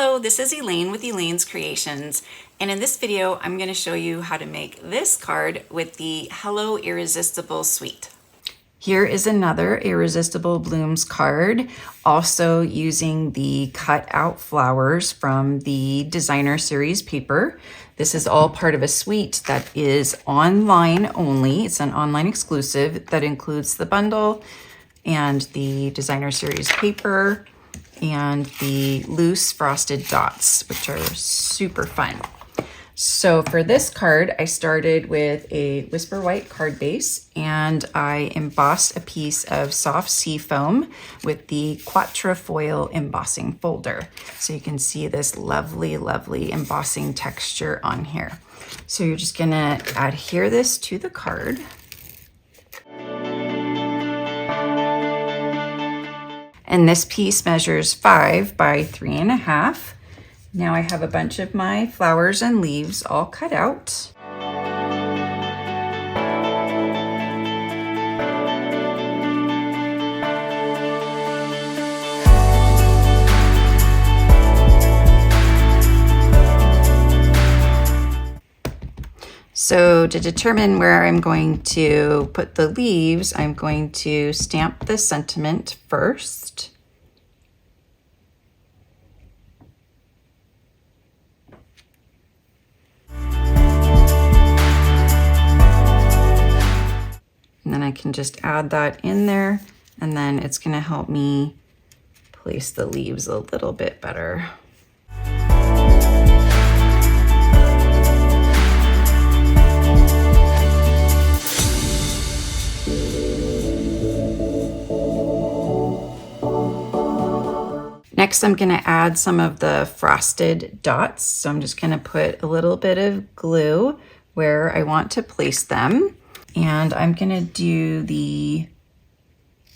Hello, this is Elaine with Elaine's Creations, and in this video I'm going to show you how to make this card with the Hello Irresistible suite. Here is another Irresistible Blooms card, also using the cut out flowers from the designer series paper. This is all part of a suite that is online only. It's an online exclusive that includes the bundle and the designer series paper and the loose frosted dots, which are super fun. So for this card, I started with a Whisper White card base and I embossed a piece of soft sea foam with the Quatrefoil embossing folder. So you can see this lovely, lovely embossing texture on here. So you're just gonna adhere this to the card. And this piece measures 5 by 3.5. Now I have a bunch of my flowers and leaves all cut out. So to determine where I'm going to put the leaves, I'm going to stamp the sentiment first. And then I can just add that in there, and then it's going to help me place the leaves a little bit better. Next, I'm going to add some of the frosted dots. So I'm just going to put a little bit of glue where I want to place them. And I'm going to do the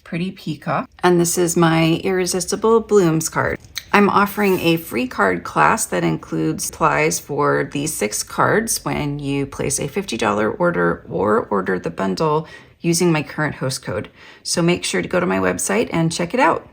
pretty peacock. And this is my Irresistible Blooms card. I'm offering a free card class that includes supplies for these 6 cards when you place a $50 order or order the bundle using my current host code. So make sure to go to my website and check it out.